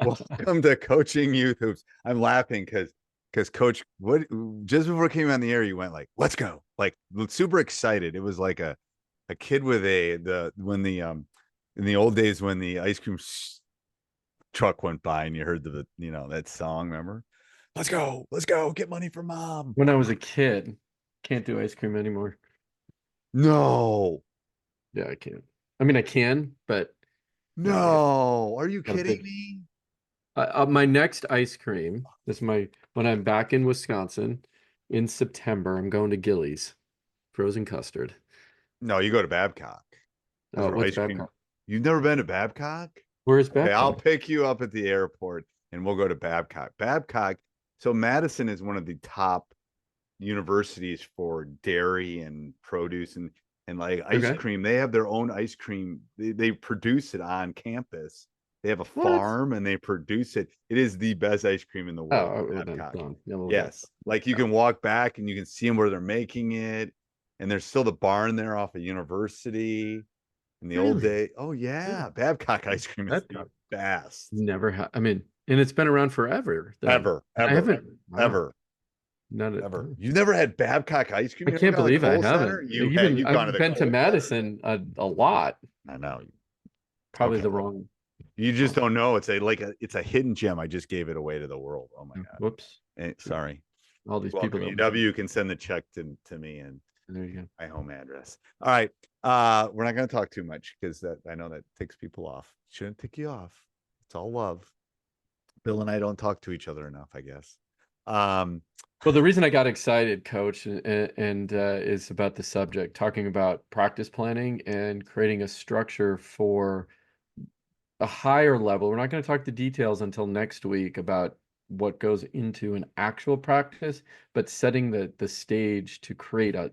Welcome to Coaching Youth Hoops. I'm laughing because Coach, what just before it came on the air, you went like, "Let's go!" Like super excited. It was like a kid with the when the in the old days when the ice cream truck went by and you heard that song. Remember? Let's go, get money for mom. When I was a kid, can't do ice cream anymore. No, Yeah, I can't. I mean, I can, but no, no, are you got a kidding big. me? My next ice cream is when I'm back in Wisconsin in September. I'm going to Gillies, frozen custard. No, you go to Babcock. That's where What's ice cream. Babcock? You've never been to Babcock? Where is Okay, I'll Babcock? pick you up at the airport and we'll go to Babcock. Babcock. So Madison is one of the top universities for dairy and produce and like ice Okay. cream. They have their own ice cream. They produce it on campus. They have a What? farm and they produce it. It is the best ice cream in the Oh, world, well then, Babcock. done. Yeah, well done. Yes. Like you can walk back and you can see them where they're making it. And there's still the barn there off of University in the old Really? day. Oh Yeah. yeah. Babcock ice cream is the Babcock. best. Never had. I mean, and it's been around forever then. Ever, I ever, haven't. Wow. ever, Not at. ever. You've never had Babcock ice cream? I You never can't gone to the believe I Kohl Center? haven't. You had Even you've gone to I've the been to Kohl Center. Madison a lot. I know. Probably Okay. the wrong. You just don't know. It's a hidden gem. I just gave it away to the world. Oh my God. Whoops. Sorry. All these You're people welcome. that UW can send the check to me and there you go. my home address. All right. We're not going to talk too much because that I know that ticks people off. Shouldn't tick you off. It's all love. Bill and I don't talk to each other enough, I guess. Well, the reason I got excited, Coach, and is about the subject, talking about practice planning and creating a structure for a higher level. We're not going to talk the details until next week about what goes into an actual practice, but setting the stage to create a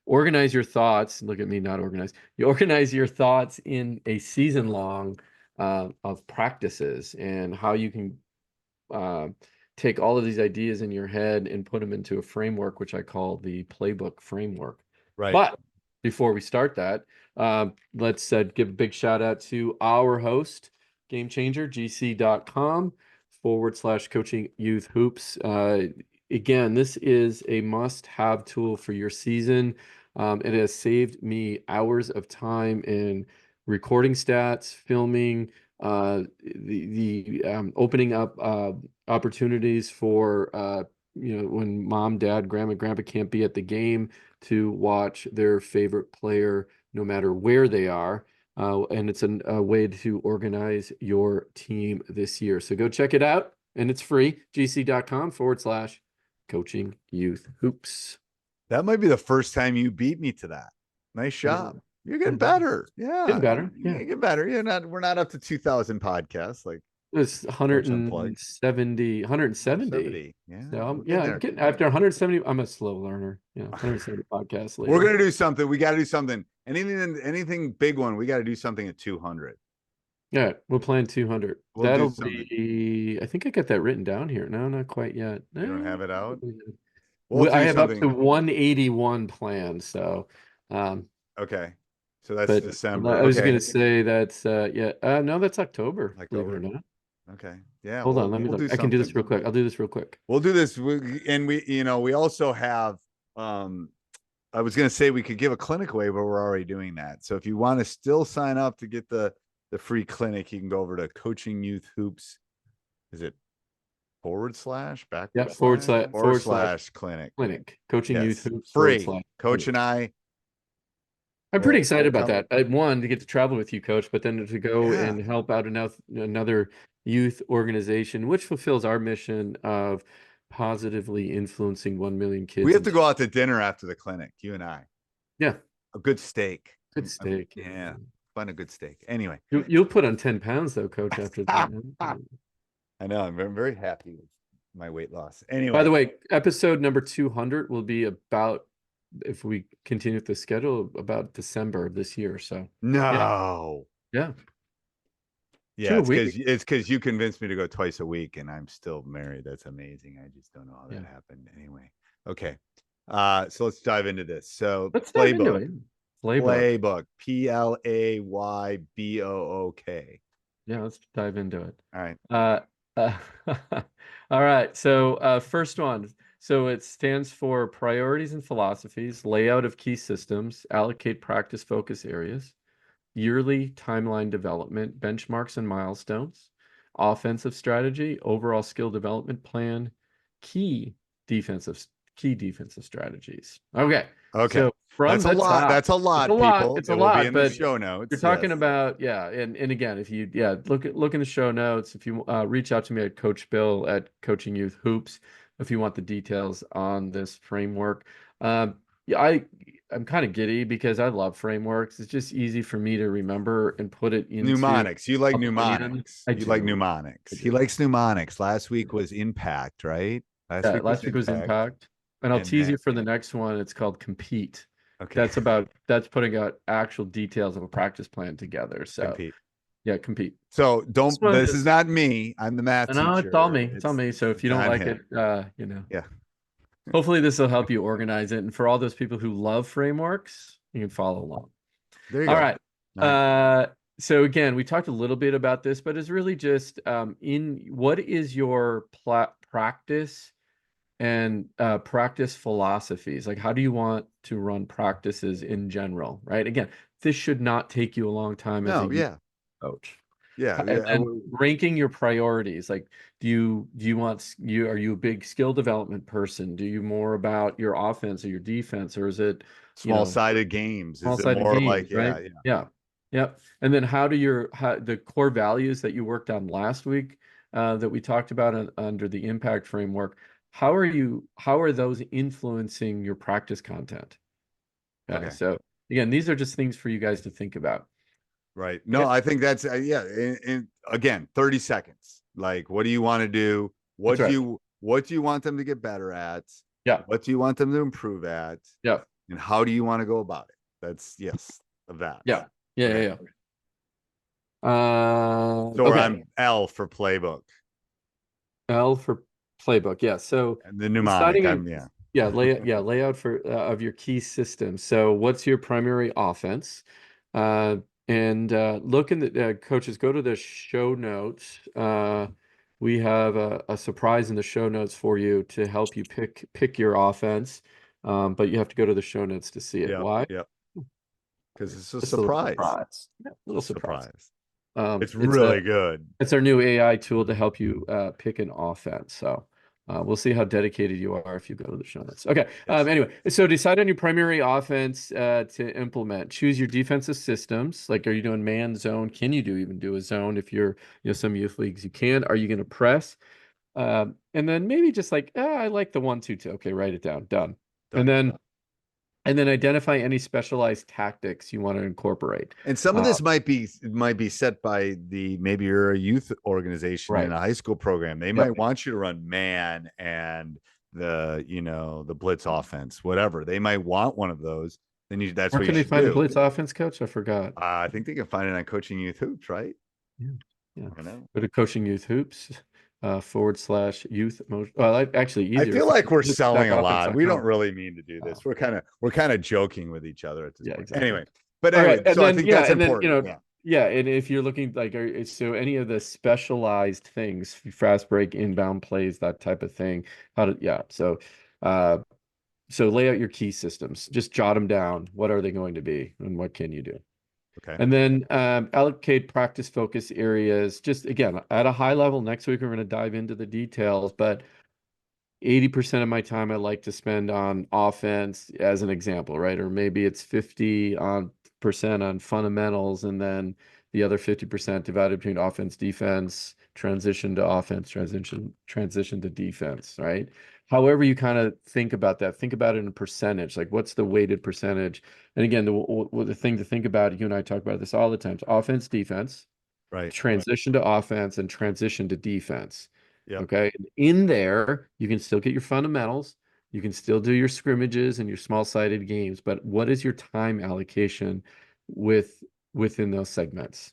organize your thoughts. Look at me, not organize. You organize your thoughts in a season long of practices and how you can uh, take all of these ideas in your head and put them into a framework, which I call the playbook framework. right. But before we start that, let's give a big shout out to our host, Game Changer, gc.com/coaching youth hoops. Again, this is a must-have tool for your season. It has saved me hours of time in recording stats, filming, the opening up opportunities for when mom, dad, grandpa can't be at the game to watch their favorite player no matter where they are. And it's a way to organize your team this year. So go check it out. And it's free, gc.com/coaching youth hoops. That might be the first time you beat me to that. Nice job. You're getting better. Getting Yeah. better. You Yeah. get better. We're not up to 2,000 podcasts like It's Coach Unplugged. 170. Yeah. So We're getting yeah, there. getting after 170, I'm a slow learner. Yeah, 170 podcasts We're later. gonna do something. We gotta do something. Anything big one, we gotta do something at 200. Yeah, we're playing 200. We'll do That'll something. be, I think I got that written down here. No, not quite yet. You don't have it out? Probably not. We'll I do have up to something. 181 planned. So, um, Okay. So that's but December. I was Okay. gonna say that's yeah. No, that's October, believe it or October. not. Okay. Yeah, Hold on, let me we'll look. do I can do this something. real quick. I'll do this real quick. We'll do this. And we also have I was going to say we could give a clinic away, but we're already doing that. So if you want to still sign up to get the free clinic, you can go over to Coaching Youth Hoops. Is it Yeah, /backward forward slash slash clinic? clinic, coaching youth Yes, hoops forward free. slash Coach and clinic. I I'm pretty excited will about come. that. I one to get to travel with you, coach, but then to go Yeah, and help out another youth organization, which fulfills our mission of positively influencing 1 million we kids. have to go out to dinner after the clinic. You and I, Yeah, a good steak. good steak. Yeah, find a good steak. Anyway, You'll put on 10 pounds though, coach, after that. I know I'm very happy with my weight loss. By the Anyway, way, episode number 200 will be about, if we continue with the schedule, about December of this year. So yeah, no. yeah. Yeah, 2 a it's week. because you convinced me to go twice a week, and I'm still married. That's amazing. I just don't know how that Yeah. happened. Anyway, okay. So let's dive into this. So Let's dive into playbook. it. Playbook. Playbook. Playbook. Yeah, let's dive into it. All right. Uh, uh, all right. So, first one. So it stands for priorities and philosophies, layout of key systems, allocate practice focus areas, yearly timeline development, benchmarks and milestones, offensive strategy, overall skill development plan, key defensive key defensive strategies. Okay. Okay. So from That's a the lot. top, That's a it's a lot, lot. people. It's It a will be lot, in the but show you're notes. talking Yes. about, yeah, and again, if you, yeah, look in the show notes. If you reach out to me at Coach Bill at Coaching Youth Hoops, if you want the details on this framework. Yeah, I'm kind of giddy because I love frameworks. It's just easy for me to remember and put it into Mnemonics. You like a plan. mnemonics. I You like do. I mnemonics. He do. likes mnemonics. Last week was impact, right? Last Yeah, week was last week was impact. impact. And I'll And tease then you for the next one. It's called compete. okay, That's putting out actual details of a practice plan together. So compete. yeah, compete. So This don't one this is is, not me. I'm the math I know it's all teacher. me. It's all me. So if you It's don't on like it, him. Yeah. hopefully this will help you organize it. And for all those people who love frameworks, you can follow along. There you All go. right. All right. So again, we talked a little bit about this, but it's really just in what is your practice and practice philosophies? Like, how do you want to run practices in general, right? Again, this should not take you a long time as a No, youth yeah. coach. Yeah. And Yeah. then ranking your priorities. Like, do you want are you a big skill development person? Do you more about your offense or your defense, or is it, you Small know, sided games. Is it small-sided more like, games, right? yeah, yeah. Yeah. Yep. And then how the core values that you worked on last week that we talked about under the impact framework, how are those influencing your practice content? Okay. Okay. So again, these are just things for you guys to think about. Right. Okay. No, I think that's yeah. And again, 30 seconds. Like, what do you want to do? That's right. What do you want them to get better at? Yeah. What do you want them to improve at? Yeah. And how do you want to go about it? That's yes, of that. Yeah. Yeah. Okay. Yeah. Yeah. So Okay. I'm L for playbook L for playbook. Yeah. So and the mnemonic. deciding a I'm yeah. layout for of your key system. So what's your primary offense? Uh, and look in the coaches, go to the show notes. We have a surprise in the show notes for you to help you pick your offense. But you have to go to the show notes to see it. Yep. Why? Yep. Because it's a Just a little surprise. surprise. Yeah, It's little a surprise. surprise. It's It's really good. it's our new AI tool to help you pick an offense. So we'll see how dedicated you are if you go to the show notes. Okay. Yes. Anyway, so decide on your primary offense to implement. Choose your defensive systems. Like, are you doing man zone? Can you even do a zone if you're, some youth leagues you can? Are you going to press? And then maybe just like, I like the 1-2-2. Okay, write it down. Done. And Done. then identify any specialized tactics you want to incorporate. And some of this might be set by maybe you're a youth organization in Right. a high school program. They Yep. might want you to run man and the the blitz offense, whatever. They might want one of those. Then that's Where what can you they should find the do. blitz offense, coach? I forgot. I think they can find it on Coaching Youth Hoops, right? Yeah. Yeah. I know. Go to Coaching Youth Hoops / youth motion. Well, actually I easier. feel like we're selling a lot. We don't blitz-offense.com. really mean to do this. We're kind of joking with each other at this Yeah, point. exactly. Anyway, but All right. anyway, And so I then, think that's and then, important. Yeah. yeah. And if you're looking like, so any of the specialized things, fast break, inbound plays, that type of thing, yeah. Uh, so lay out your key systems, just jot them down. What are they going to be and what can you do? Okay. And then allocate practice focus areas. Just again, at a high level, next week we're going to dive into the details, but 80% of my time I like to spend on offense as an example, right? Or maybe it's 50% on fundamentals and then the other 50% divided between offense, defense, transition to offense, transition to defense, right? However you kind of think about that, think about it in percentage, like what's the weighted percentage? And again, the thing to think about, you and I talk about this all the time, offense, defense, Right. transition to offense, and transition to defense. Yep. Okay. In there, you can still get your fundamentals. You can still do your scrimmages and your small-sided games, but what is your time allocation within those segments?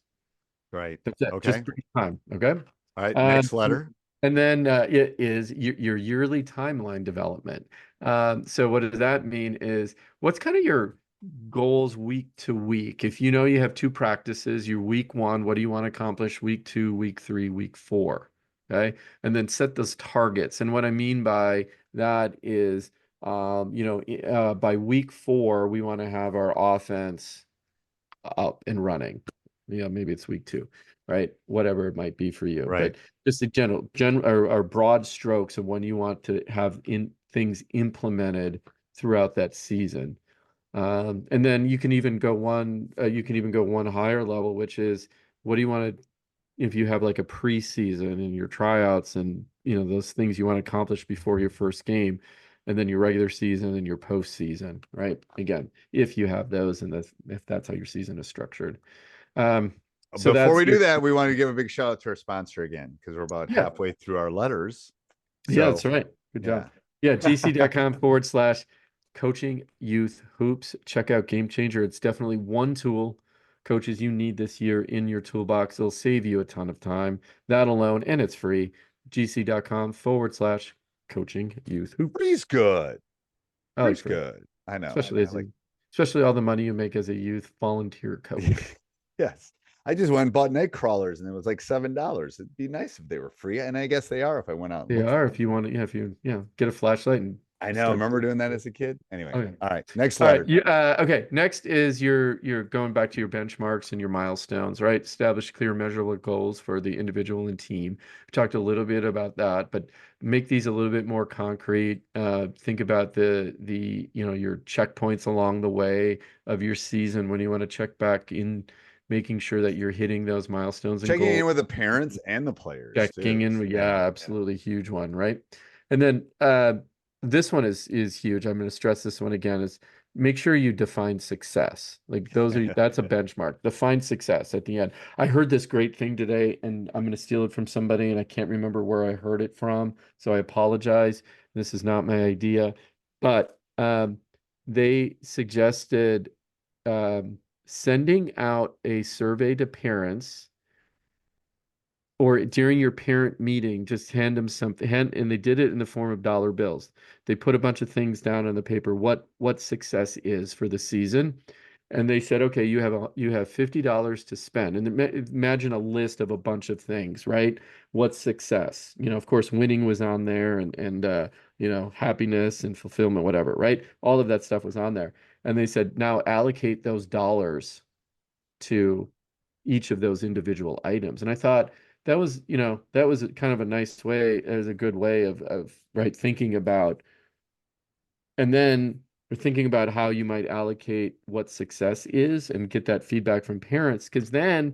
Right. That's it. Okay. Just brief time. Okay. All right. Um, Next letter. and then it is your yearly timeline development. So what does that mean is what's kind of goals week to week. If you know you have two practices, your week one, what do you want to accomplish? Week two, week three, week four. Okay. And then set those targets. And what I mean by that is, by week four, we want to have our offense up and running. Maybe it's week two, right? Whatever it might be for you, Right. but just the general or broad strokes of when you want to have in things implemented throughout that season. And then you can even go one higher level, which is what do you want to, if you have like a preseason and your tryouts and those things you want to accomplish before your first game, and then your regular season and your postseason, right? Again, if you have those and if that's how your season is structured. Um, so Before that's we your do that, we want to give a big shout out to our sponsor again because we're about yeah. halfway through our letters. Yeah, So that's right. Good yeah. job. Yeah, gc.com/coaching youth hoops. Check out Game Changer. It's definitely one tool, coaches, you need this year in your toolbox. It'll save you a ton of time. That alone, and it's free. gc.com/coaching youth hoops. Free's good. I like Free's free, good. I know. especially especially all the money you make as a youth volunteer coach. Yes. I just went and bought night crawlers and it was like $7. It'd be nice if they were free. And I guess they are if I went out and They looked for are them. if you want to, if you get a flashlight and I know. start. Remember doing that as a kid? Anyway. Oh yeah. All right. Next All right. letter. Okay. Next is you're going back to your benchmarks and your milestones, right? Establish clear, measurable goals for the individual and team. We talked a little bit about that, but make these a little bit more concrete. Think about your checkpoints along the way of your season when you want to check back in, making sure that you're hitting those milestones and Checking goals. in with the parents and the players Checking too. in, yeah, Yeah. absolutely huge one, right? And then this one is huge. I'm going to stress this one again is make sure you define success. Like that's a benchmark. Define success at the end. I heard this great thing today and I'm going to steal it from somebody and I can't remember where I heard it from, so I apologize. This is not my idea, but they suggested sending out a survey to parents or during your parent meeting, just hand them something, and they did it in the form of dollar bills. They put a bunch of things down on the paper, what success is for the season. And they said, okay, you have $50 to spend. And imagine a list of a bunch of things, right? What's success? Of course, winning was on there and happiness and fulfillment, whatever, right? All of that stuff was on there. And they said, now allocate those dollars to each of those individual items. And I thought that was kind of a nice way, as a good way of right thinking about, and then we're thinking about how you might allocate what success is and get that feedback from parents. Because then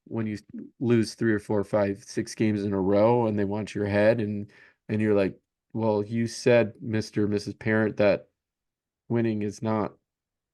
when you lose three or four, five, six games in a row and they want your head and you're like, well, you said, Mr. or Mrs. Parent, that winning is not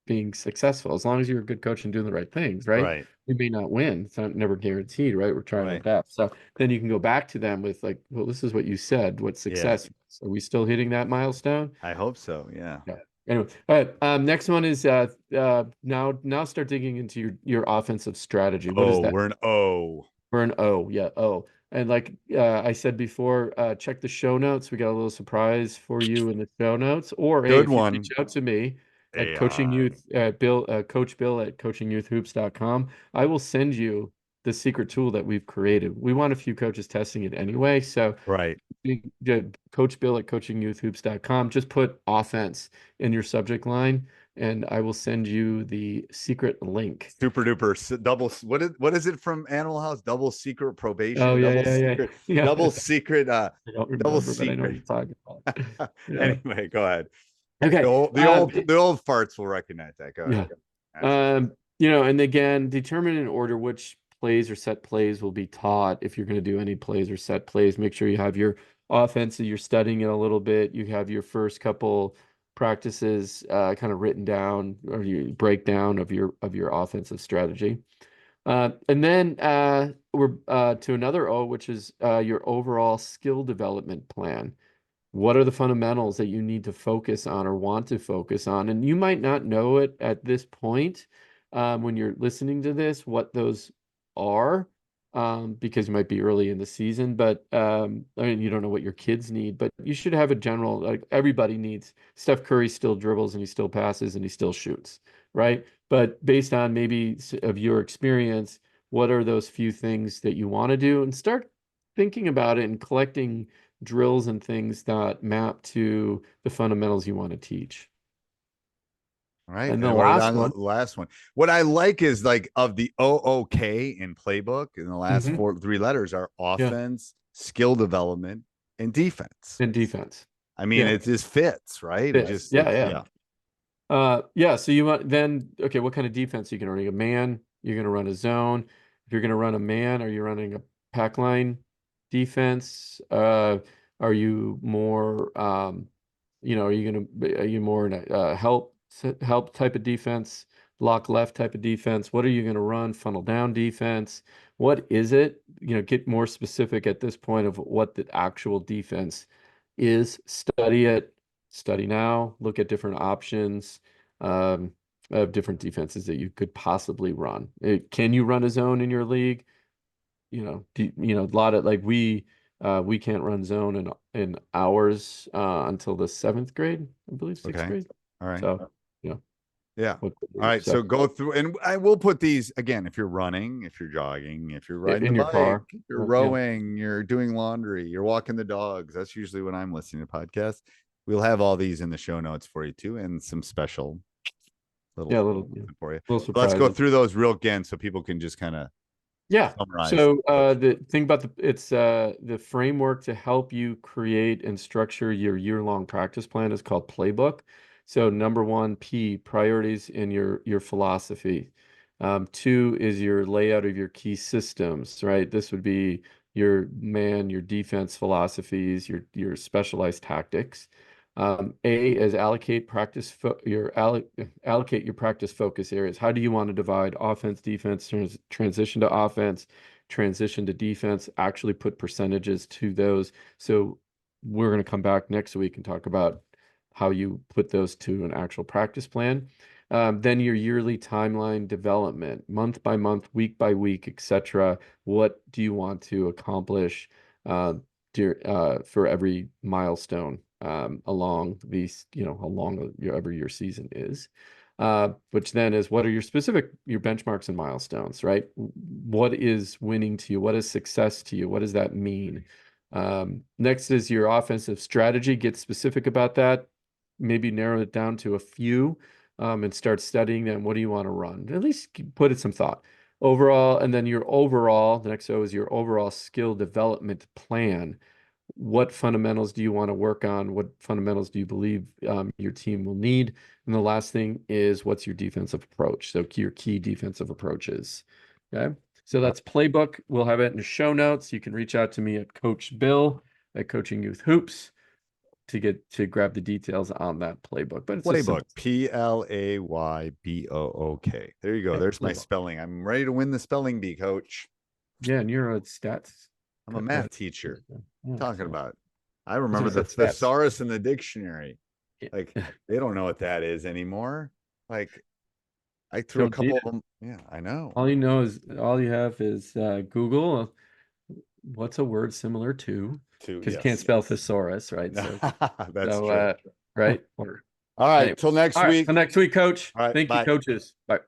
being successful. As long as you're a good coach and doing the right things, right? Right. We may not win. It's not never guaranteed, right? We're trying our Right. best. So then you can go back to them with like, well, this is what you said. What Yeah. success is. Are we still hitting that milestone? I hope so. Yeah. Yeah. Anyway, all right. Next one is now start digging into your offensive strategy. What is Oh, that? we're an O. We're an O, yeah, O. And like I said before, check the show notes. We got a little surprise for you in the show notes. Or hey, Good if you reach one. out to me at coaching AI. youth, Coach Bill at coachingyouthhoops.com, I will send you the secret tool that we've created. We want a few coaches testing it anyway. So Right. Coach Bill at coachingyouthhoops.com, just put offense in your subject line, and I will send you the secret link. Super duper double. What is it from Animal House? Double secret Oh probation. yeah, Double yeah, yeah, secret. yeah. Double secret. I don't Double remember, but I know what secret. you're talking about. Yeah. Anyway, go ahead. The Okay. old, the old, the old farts will recognize that. Go ahead. Yeah. That's it. And again, determine in order which plays or set plays will be taught. If you're going to do any plays or set plays, make sure you have your offense, so you're studying it a little bit. You have your first couple practices kind of written down, or your breakdown of your offensive strategy. And then we're to another O, which is your overall skill development plan. What are the fundamentals that you need to focus on or want to focus on? And you might not know it at this point when you're listening to this, what those are, because you might be early in the season, but I mean, you don't know what your kids need, but you should have a general, like everybody needs. Steph Curry still dribbles and he still passes and he still shoots. right? But based on maybe of your experience, what are those few things that you want to do, and start thinking about it and collecting drills and things that map to the fundamentals you want to teach. All right. And the And we're last down to one. the last one. What I like is like of the OOK in playbook in the last Mhm. three letters are Yeah, offense, skill development, and defense. and defense. I mean, Yeah, it just fits, right? It fits. just Yeah, it's yeah. yeah. Yeah, so you want then, okay, what kind of defense are you going to run? A man, you're going to run a zone. If you're going to run a man, are you running a pack line defense? Are you more, are you going to, are you more in a help type of defense, lock left type of defense? What are you going to run? Funnel down defense? What is it? Get more specific at this point of what the actual defense is. Study it, study now, look at different options um, of different defenses that you could possibly run. Can you run a zone in your league? A lot of like we can't run zone in ours until the seventh grade, I believe, sixth Okay. grade. All right. So, yeah, Yeah. what All right. so So go through, and I will put these again if you're running, if you're jogging, if you're riding the in your bike, car. if you're Yeah, rowing, you're doing laundry, you're walking the dogs. That's usually when I'm listening to podcasts. We'll have all these in the show notes for you too, and some special little yeah, something for you. little Let's go surprises. through those real again so people can just kind of Yeah. summarize. So the thing about it's the framework to help you create and structure your year-long practice plan is called playbook. So number one, P, priorities in your philosophy. Two is your layout of your key systems, right? This would be your defense philosophies, your specialized tactics. A is allocate practice allocate your practice focus areas. How do you want to divide offense, defense, transition to offense, transition to defense? Actually put percentages to those. So we're going to come back next week and talk about how you put those to an actual practice plan. Then your yearly timeline development, month by month, week by week, etc. What do you want to accomplish uh, for every milestone along these, along whatever your season is. Which then is what are your benchmarks and milestones, right? What is winning to you? What is success to you? What does that mean? Next is your offensive strategy. Get specific about that. Maybe narrow it down to a few and start studying them. What do you want to run? At least put it some thought. Overall, and then the next O is your overall skill development plan. What fundamentals do you want to work on? What fundamentals do you believe your team will need? And the last thing is what's your defensive approach? So your key defensive approaches. Okay. So that's playbook. We'll have it in the show notes. You can reach out to me at Coach Bill at Coaching Youth Hoops to grab the details on that playbook. But it's a Playbook, simple, Playbook. There you go. yeah, There's my playbook. spelling. I'm ready to win the spelling bee, coach. Yeah, and you're a stats. I'm a math teacher. Yeah, Talking so about. I that's what remember I the said, stats. thesaurus in the dictionary. Yeah. Like they don't know what that is anymore. Like I threw a Don't need couple of it. them. Yeah, I know. All you have is Google. What's a word similar to? Two, Because you can't yes. spell thesaurus, right? That's So true. right. Or All right. Till anyways. next All right. week. Till next week, Coach. All right. Thank you, Bye. coaches. Bye.